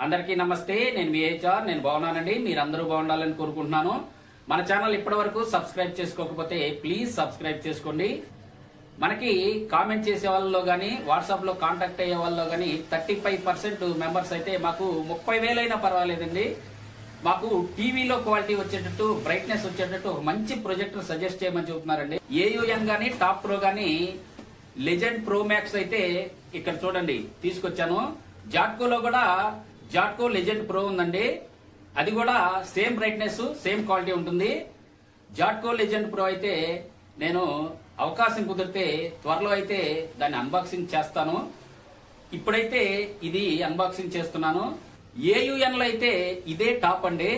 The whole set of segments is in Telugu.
అందరికీ నమస్తే. నేను విహెచ్ఆర్. నేను బాగున్నానండి. మీరందరూ బాగుండాలని కోరుకుంటున్నాను. మన ఛానల్ ఇప్పటి వరకు సబ్స్క్రైబ్ చేసుకోకపోతే ప్లీజ్ సబ్స్క్రైబ్ చేసుకోండి. మనకి కామెంట్ చేసే వాళ్ళలో గానీ వాట్సాప్ లో కాంటాక్ట్ అయ్యే వాళ్ళలో గానీ 35% మెంబర్స్ అయితే మాకు 30,000 అయినా పర్వాలేదండి, మాకు టీవీలో క్వాలిటీ వచ్చేటట్టు బ్రైట్నెస్ వచ్చేటట్టు ఒక మంచి ప్రొజెక్టర్ సజెస్ట్ చేయమని చెబుతున్నారండి. ఏయుఎన్ గానీ టాప్ ప్రో గానీ లెజెండ్ ప్రో మ్యాక్స్ అయితే ఇక్కడ చూడండి తీసుకొచ్చాను. జాట్కోలో కూడా జాట్కో లెజెండ్ ప్రో ఉందండి. అది కూడా సేమ్ బ్రైట్నెస్ సేమ్ క్వాలిటీ ఉంటుంది. జాట్కో లెజెండ్ ప్రో అయితే నేను అవకాశం కుదిరితే త్వరలో అయితే దాన్ని అన్బాక్సింగ్ చేస్తాను. ఇప్పుడైతే ఇది అన్బాక్సింగ్ చేస్తున్నాను. ఏయుఎన్ లో అయితే ఇదే టాప్ అండి.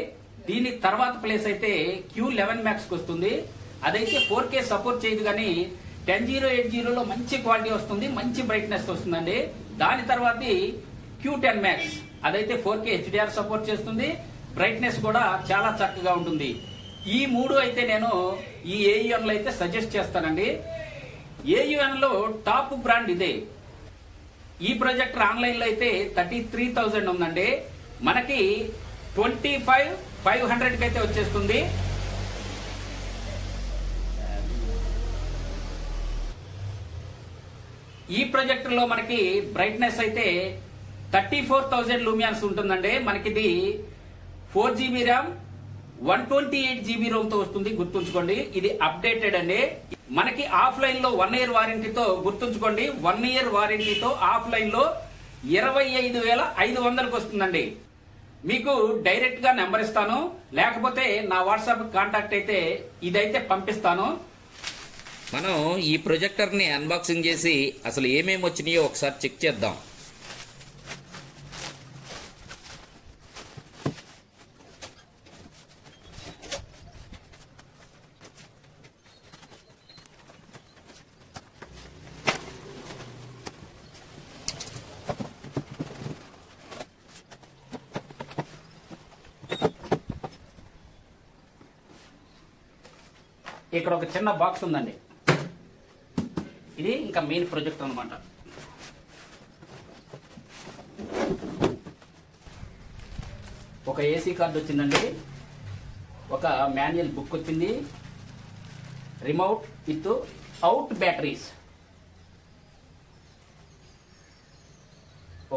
దీని తర్వాత ప్లేస్ అయితే Q11 మ్యాక్స్ వస్తుంది. అదైతే 4K సపోర్ట్ చేయదు కానీ 10080 లో మంచి క్వాలిటీ వస్తుంది, మంచి బ్రైట్నెస్ వస్తుందండి. దాని తర్వాత Q10 మ్యాక్స్ అదైతే 4K HDR సపోర్ట్ చేస్తుంది, బ్రైట్నెస్ కూడా చాలా చక్కగా ఉంటుంది. ఈ మూడు అయితే నేను ఈ ఏయుఎన్ లో అయితే సజెస్ట్ చేస్తానండి. ఏయుఎన్ లో టాప్ బ్రాండ్ ఇదే. ఈ ప్రొజెక్టర్ ఆన్లైన్ లో అయితే 33,000 ఉందండి. మనకి 25,500 అయితే వచ్చేస్తుంది. ఈ ప్రొజెక్టర్ లో మనకి బ్రైట్నెస్ అయితే 34,000 లూమియాన్స్ ఉంటుందండి. మనకిది 4GB ర్యామ్ 128 GB రోమ్ తో వస్తుంది. గుర్తుంచుకోండి, ఇది అప్డేటెడ్ అండి. మనకి ఆఫ్లైన్ లో 1 year వారంటీతో, గుర్తుంచుకోండి 1 year వారంటీతో ఆఫ్లైన్ లో 25,500కి వస్తుందండి. మీకు డైరెక్ట్ గా నెంబర్ ఇస్తాను, లేకపోతే నా వాట్సాప్ కాంటాక్ట్ అయితే ఇదైతే పంపిస్తాను. మనం ఈ ప్రొజెక్టర్ ని అన్బాక్సింగ్ చేసి అసలు ఏమేమి వచ్చినాయో ఒకసారి చెక్ చేద్దాం. ఇక్కడ ఒక చిన్న బాక్స్ ఉందండి. ఇది ఇంకా మెయిన్ ప్రొజెక్టర్ అన్నమాట. ఒక ఏసీ కార్డు వచ్చిందండి, ఒక మాన్యువల్ బుక్ వచ్చింది, రిమోట్ విత్ అవుట్ బ్యాటరీస్,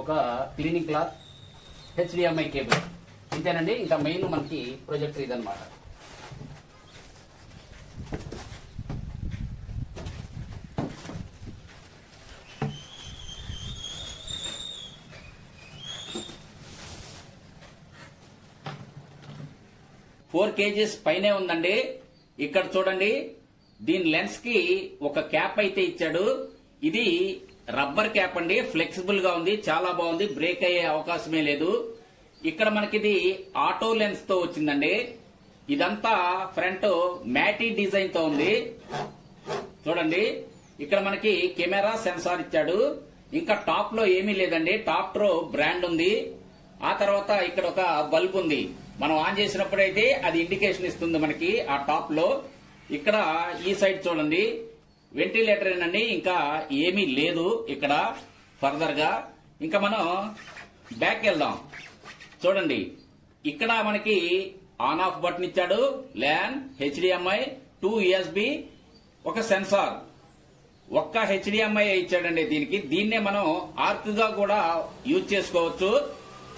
ఒక క్లీనింగ్ క్లాత్, HDMI కేబుల్. ఇంతేనండి. ఇంకా మెయిన్ మనకి ప్రొజెక్టర్ ఇదన్నమాట. ఫోర్ కేజీస్ పైనే ఉందండి. ఇక్కడ చూడండి, దీని లెన్స్ కి ఒక క్యాప్ అయితే ఇచ్చాడు. ఇది రబ్బర్ క్యాప్ అండి, ఫ్లెక్సిబుల్ గా ఉంది, చాలా బాగుంది, బ్రేక్ అయ్యే అవకాశమే లేదు. ఇక్కడ మనకిది ఆటో లెన్స్ తో వచ్చిందండి. ఇదంతా ఫ్రంట్ మ్యాటీ డిజైన్ తో ఉంది. చూడండి, ఇక్కడ మనకి కెమెరా సెన్సార్ ఇచ్చాడు. ఇంకా టాప్ లో ఏమీ లేదండి, టాప్ ప్రో బ్రాండ్ ఉంది. ఆ తర్వాత ఇక్కడ ఒక బల్బ్ ఉంది. మనం ఆన్ చేసినప్పుడైతే అది ఇండికేషన్ ఇస్తుంది మనకి ఆ టాప్ లో. ఇక్కడ ఈ సైడ్ చూడండి, వెంటిలేటర్ ఏనండి, ఇంకా ఏమీ లేదు ఇక్కడ ఫర్దర్ గా. ఇంకా మనం బ్యాక్ వెళ్దాం. చూడండి, ఇక్కడ మనకి ఆన్ ఆఫ్ బటన్ ఇచ్చాడు, ల్యాన్, HDMI, 2 USB, ఒక సెన్సార్, ఒక్క HDMI ఇచ్చాడండి దీనికి. దీన్నే మనం ఆర్క్ గా కూడా యూజ్ చేసుకోవచ్చు.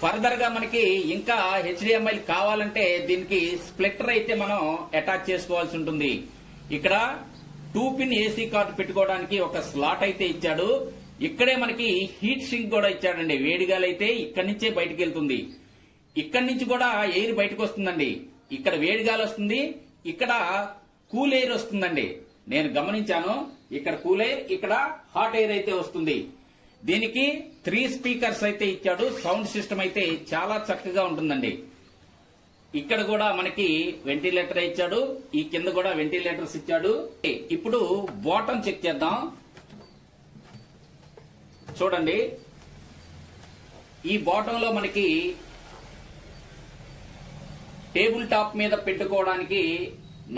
ఫర్దర్ గా మనకి ఇంకా HDMI కావాలంటే దీనికి స్ప్లిట్టర్ అయితే మనం అటాచ్ చేసుకోవాల్సి ఉంటుంది. ఇక్కడ 2 పిన్ ఏసీ కార్డు పెట్టుకోవడానికి ఒక స్లాట్ అయితే ఇచ్చాడు. ఇక్కడే మనకి హీట్ సింక్ కూడా ఇచ్చాడండి. వేడిగాలైతే ఇక్కడి నుంచే బయటకు వెళ్తుంది. ఇక్కడి నుంచి కూడా ఎయిర్ బయటకు వస్తుందండి. ఇక్కడ వేడిగాలి వస్తుంది, ఇక్కడ కూల్ ఎయిర్ వస్తుందండి. నేను గమనించాను, ఇక్కడ కూల్ ఎయిర్, ఇక్కడ హాట్ ఎయిర్ అయితే వస్తుంది. దీనికి 3 స్పీకర్స్ అయితే ఇచ్చాడు. సౌండ్ సిస్టమ్ అయితే చాలా చక్కగా ఉంటుందండి. ఇక్కడ కూడా మనకి వెంటిలేటర్ ఇచ్చాడు, ఈ కింద కూడా వెంటిలేటర్స్ ఇచ్చాడు. ఇప్పుడు బాటమ్ చెక్ చేద్దాం. చూడండి, ఈ బాటమ్ లో మనకి టేబుల్ టాప్ మీద పెట్టుకోవడానికి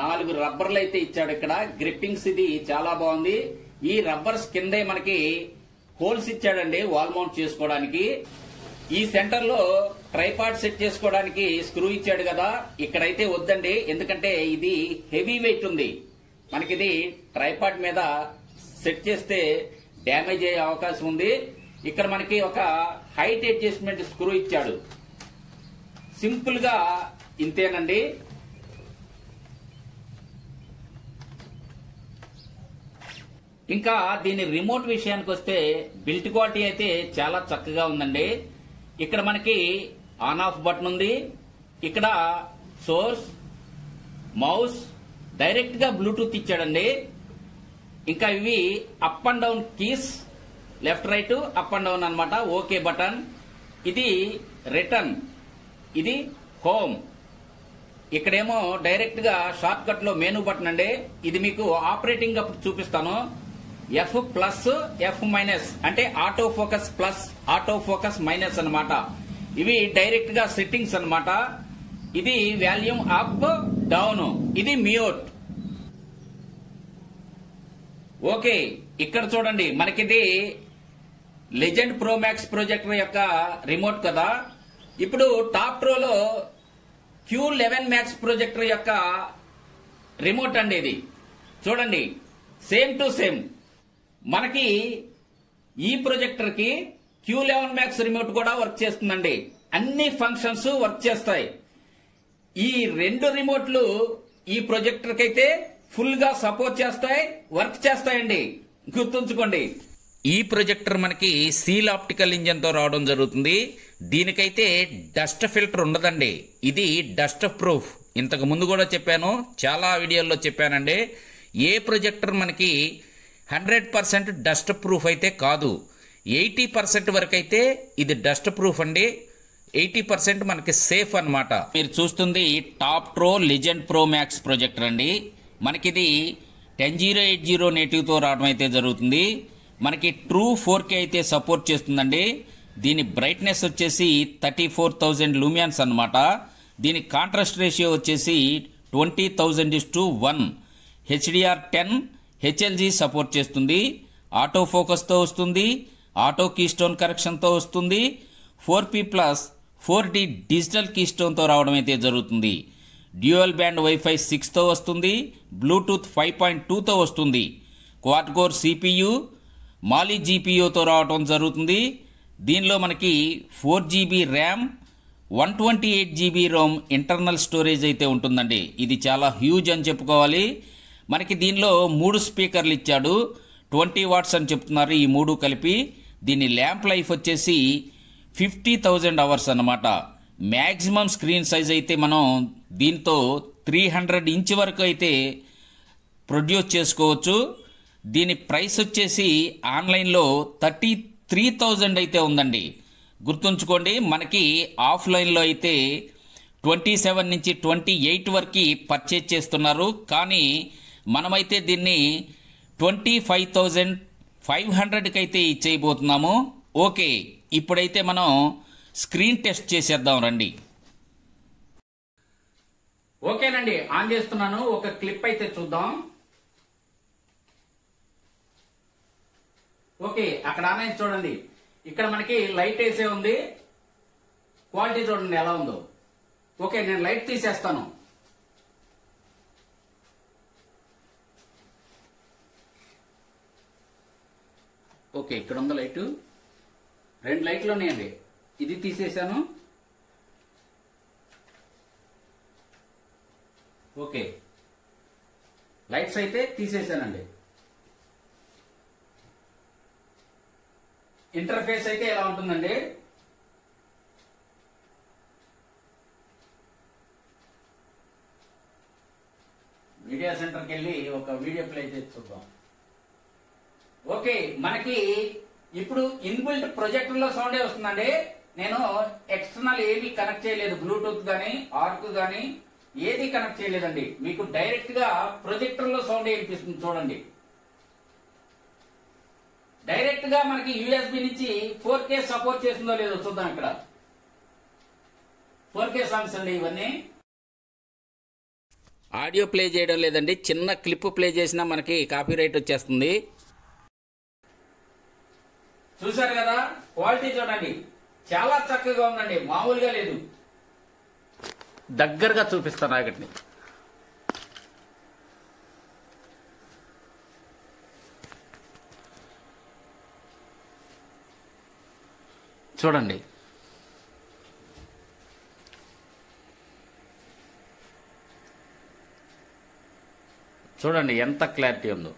4 రబ్బర్లు అయితే ఇచ్చాడు. ఇక్కడ గ్రిప్పింగ్స్ ఇది చాలా బాగుంది. ఈ రబ్బర్స్ కిందే మనకి హోల్స్ ఇచ్చాడండి వాల్ మౌంట్ చేసుకోవడానికి. ఈ సెంటర్ లో ట్రైపాడ్ సెట్ చేసుకోవడానికి స్క్రూ ఇచ్చాడు కదా, ఇక్కడైతే వద్దండి, ఎందుకంటే ఇది హెవీ వెయిట్ ఉంది. మనకిది ట్రైపాడ్ మీద సెట్ చేస్తే డ్యామేజ్ అయ్యే అవకాశం ఉంది. ఇక్కడ మనకి ఒక హైట్ అడ్జస్ట్మెంట్ స్క్రూ ఇచ్చాడు. సింపుల్ గా ఇంతేనండి. ఇంకా దీని రిమోట్ విషయానికి వస్తే బిల్ట్ క్వాలిటీ అయితే చాలా చక్కగా ఉందండి. ఇక్కడ మనకి ఆన్ ఆఫ్ బటన్ ఉంది. ఇక్కడ సోర్స్, మౌస్, డైరెక్ట్ గా బ్లూటూత్ ఇచ్చాడండి. ఇంకా ఇవి up and down keys, left right up and down అన్నమాట. Okay button. ఇది రిటర్న్, ఇది హోమ్. ఇక్కడేమో డైరెక్ట్ గా షార్ట్ కట్ లో మెనూ బటన్ అండి. ఇది మీకు ఆపరేటింగ్ అప్పుడు చూపిస్తాను. ఎఫ్ ప్లస్, ఎఫ్ మైనస్ అంటే auto focus plus, auto focus minus అన్నమాట. ఇవి డైరెక్ట్ గా సెట్టింగ్స్ అన్నమాట. ఇది వాల్యూమ్ అప్ డౌన్, ఇది మ్యూట్. ఓకే, ఇక్కడ చూడండి మనకిది లెజెండ్ ప్రో మ్యాక్స్ ప్రొజెక్టర్ యొక్క రిమోట్ కదా. ఇప్పుడు టాప్ ట్రోలో Q11 మ్యాక్స్ ప్రొజెక్టర్ యొక్క రిమోట్ అండి. ఇది చూడండి, సేమ్ టు సేమ్. మనకి ఈ ప్రొజెక్టర్ కి Q11 మ్యాక్స్ రిమోట్ కూడా వర్క్ చేస్తుందండి. అన్ని ఫంక్షన్స్ వర్క్ చేస్తాయి. ఈ రెండు రిమోట్లు ఈ ప్రొజెక్టర్ కి అయితే ఫుల్ గా సపోర్ట్ చేస్తాయి, వర్క్ చేస్తాయండి, గుర్తుంచుకోండి. ఈ ప్రొజెక్టర్ మనకి సీల్ ఆప్టికల్ ఇంజన్ తో రావడం జరుగుతుంది. దీనికైతే డస్ట్ ఫిల్టర్ ఉండదండి. ఇది డస్ట్ ప్రూఫ్. ఇంతకు ముందు కూడా చెప్పాను, చాలా వీడియోల్లో చెప్పానండి. ఏ ప్రొజెక్టర్ మనకి 100% డస్ట్ ప్రూఫ్ అయితే కాదు. 80% వరకు అయితే ఇది డస్ట్ ప్రూఫ్ అండి. 80% మనకి సేఫ్ అన్నమాట. మీరు చూస్తుంది టాప్ ట్రో లెజెండ్ ప్రో మ్యాక్స్ ప్రొజెక్టర్ అండి. మనకిది 10080 నేటివ్ తో రావడం అయితే జరుగుతుంది. మనకి ట్రూ 4K అయితే సపోర్ట్ చేస్తుందండి. దీని బ్రైట్నెస్ వచ్చేసి 34,000 లూమియన్స్ అన్నమాట. దీని కాంట్రాస్ట్ రేషియో వచ్చేసి 20,000:1. HDR10 HLG సపోర్ట్ చేస్తుంది. ఆటో ఫోకస్ తో వస్తుంది, ఆటో కీస్టోన్ కరెక్షన్ తో వస్తుంది. 4P plus 4D digital keystone తో రావడం అయితే జరుగుతుంది. డ్యూయల్ బ్యాండ్ వైఫై 6 తో వస్తుంది. బ్లూటూత్ 5.2 తో వస్తుంది. క్వాడ్ కోర్ CPU, మాలీ GPU తో రావడం జరుగుతుంది. దీనిలో మనకి 4GB RAM, 128GB Rome internal storage అయితే ఉంటుందండి. ఇది చాలా హ్యూజ్ అని చెప్పుకోవాలి. మనకి దీనిలో 3 స్పీకర్లు ఇచ్చాడు. 20 వాట్స్ అని చెప్తున్నారు ఈ 3 కలిపి. దీని ల్యాంప్ లైఫ్ వచ్చేసి 50,000 అవర్స్ అన్నమాట. మ్యాక్సిమం స్క్రీన్ సైజ్ అయితే మనం దీంతో 300 ఇంచ్ వరకు అయితే ప్రొడ్యూస్ చేసుకోవచ్చు. దీని ప్రైస్ వచ్చేసి ఆన్లైన్లో 33,000 అయితే ఉందండి. గుర్తుంచుకోండి, మనకి ఆఫ్లైన్లో అయితే 27 నుంచి 28 వరకు పర్చేజ్ చేస్తున్నారు. కానీ మనమైతే దీన్ని 25,500కి అయితే ఇచ్చేయబోతున్నాము. ఓకే, ఇప్పుడైతే మనం స్క్రీన్ టెస్ట్ చేసేద్దాం రండి. ఓకేనండి, ఆన్ చేస్తున్నాను. ఒక క్లిప్ అయితే చూద్దాం. ఓకే, అక్కడ ఆన్ అయింది చూడండి. ఇక్కడ మనకి లైట్ వేసే ఉంది. క్వాలిటీ చూడండి ఎలా ఉందో. ఓకే, నేను లైట్ తీసేస్తాను. ఓకే, ఇక్కడ ఉందా లైట్? 2 లైట్లు ఉన్నాయండి. ఇది తీసేసాను. ఓకే, లైట్స్ అయితే తీసేసానండి. ఇంటర్ఫేస్ అయితే ఎలా ఉంటుందండి? మీడియా సెంటర్కి వెళ్ళి ఒక వీడియో ప్లే చేసి చూద్దాం. ఓకే, మనకి ఇప్పుడు ఇన్బిల్ట్ ప్రొజెక్టర్ లో సౌండే వస్తుందండి. నేను ఎక్స్టర్నల్ ఏవి కనెక్ట్ చేయలేదు. బ్లూటూత్ గానీ ఆర్క్ గానీ ఏది కనెక్ట్ చేయలేదండి. మీకు డైరెక్ట్ గా ప్రొజెక్టర్ లో సౌండ్ వినిపిస్తుంది చూడండి. డైరెక్ట్ గా మనకి USB నుంచి 4K సపోర్ట్ చేస్తుందో లేదో చూద్దాం. ఇక్కడ 4K సాంగ్స్ అండి ఇవన్నీ. ఆడియో ప్లే చేయడం లేదండి, చిన్న క్లిప్ ప్లే చేసినా మనకి కాపీరైట్ వచ్చేస్తుంది. చూసారు కదా, క్వాలిటీ చూడండి. చాలా చక్కగా ఉందండి, మామూలుగా లేదు. దగ్గరగా చూపిస్తాను ఆగండి. చూడండి, చూడండి ఎంత క్లారిటీ ఉందో.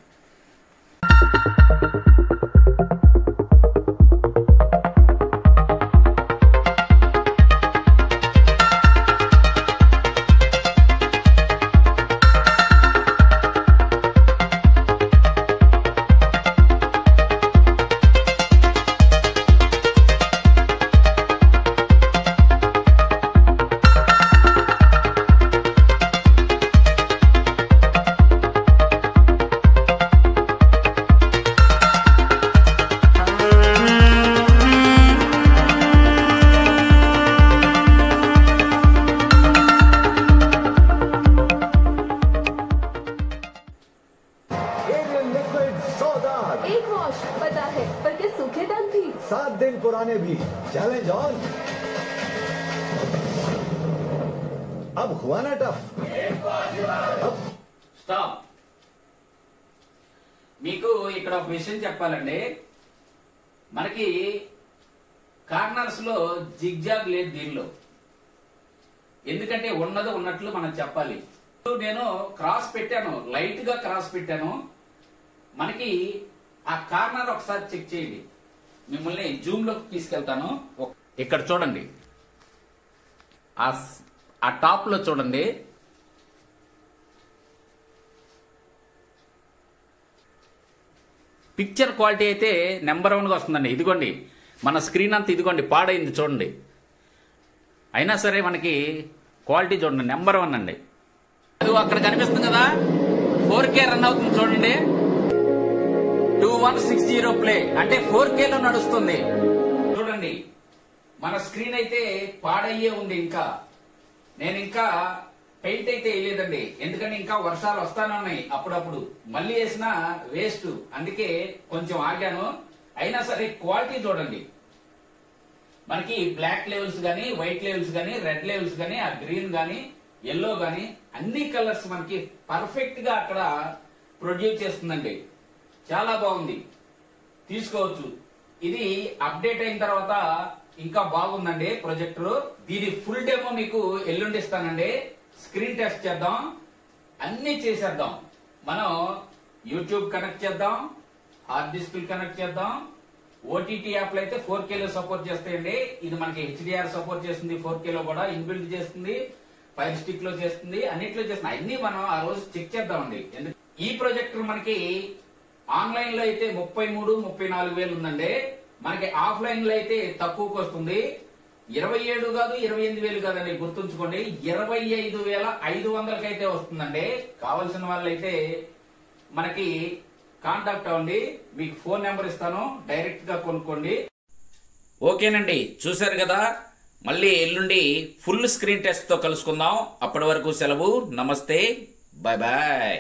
एक वॉश पता है, पर क्या सूखे दाग भी? 7 दिन पुराने भी। Challenge on. अब हुआ ना टफ। अब స్టాప్. మీకు ఇక్కడ ఒక విషయం చెప్పాలండి. మనకి కార్నర్స్ లో జిగ్జాగ్ లేదు దీనిలో, ఎందుకంటే ఉన్నది ఉన్నట్లు మనం చెప్పాలి. నేను క్రాస్ పెట్టాను, లైట్ గా క్రాస్ పెట్టాను. మనకి ఆ కార్నర్ ఒకసారి చెక్ చేయండి. మిమ్మల్ని జూమ్ లోకి తీసుకెళ్తాను. ఇక్కడ చూడండి, ఆ టాప్ లో చూడండి, పిక్చర్ క్వాలిటీ అయితే నెంబర్ 1 గా వస్తుందండి. ఇదిగోండి మన స్క్రీన్ అంతా, ఇదిగోండి పాడైంది చూడండి. అయినా సరే మనకి క్వాలిటీ చూడండి నెంబర్ 1 అండి. అది అక్కడ కనిపిస్తుంది కదా, 4K రన్ అవుతుంది చూడండి. 2160 ప్లే అంటే 4K లో నడుస్తుంది. చూడండి మన స్క్రీన్ అయితే పాడయ్యే ఉంది. నేను ఇంకా పెయింట్ అయితే వేయలేదండి, ఎందుకంటే ఇంకా వర్షాలు వస్తానే ఉన్నాయి. అప్పుడప్పుడు మళ్ళీ వేసినా వేస్ట్, అందుకే కొంచెం ఆగాను. అయినా సరే క్వాలిటీ చూడండి, మనకి బ్లాక్ లెవెల్స్ గానీ, వైట్ లెవెల్స్ గానీ, రెడ్ లెవెల్స్ గానీ, ఆ గ్రీన్ గానీ, ఎల్లో గానీ అన్ని కలర్స్ మనకి పర్ఫెక్ట్ గా అక్కడ ప్రొడ్యూస్ చేస్తుందండి. చాలా బాగుంది, తీసుకోవచ్చు. ఇది అప్డేట్ అయిన తర్వాత ఇంకా బాగుందండి ప్రొజెక్టర్. దీని ఫుల్ డెమో మీకు ఎల్లుండి ఇస్తానండి. స్క్రీన్ టెస్ట్ చేద్దాం, అన్ని చేసేద్దాం. మనం యూట్యూబ్ కనెక్ట్ చేద్దాం, హార్డ్ డిస్క్ కనెక్ట్ చేద్దాం. ఓటీటీ యాప్లు అయితే 4K లో సపోర్ట్ చేస్తాయండి. ఇది మనకి HDR సపోర్ట్ చేస్తుంది, 4K లో కూడా ఇన్బిల్డ్ చేస్తుంది, ఫైర్ స్టిక్ లో చేస్తుంది, అన్నిట్లో చేస్తుంది. అన్ని మనం ఆ రోజు చెక్ చేద్దామండి. ఈ ప్రొజెక్టర్ మనకి ఆన్లైన్ లో అయితే 33-34 వేలు ఉందండి. మనకి ఆఫ్లైన్ లో అయితే తక్కువకు వస్తుంది. 27 కాదు, 28 వేలు కాదండి, గుర్తుంచుకోండి. 25,500 అయితే వస్తుందండి. కావలసిన వాళ్ళైతే మనకి కాంటాక్ట్ అవ్వండి, మీకు ఫోన్ నెంబర్ ఇస్తాను, డైరెక్ట్ గా కొనుక్కోండి. ఓకేనండి, చూశారు కదా. మళ్ళీ ఎల్లుండి ఫుల్ స్క్రీన్ టెస్ట్ తో కలుసుకుందాం. అప్పటి వరకు సెలవు. నమస్తే, బాయ్ బాయ్.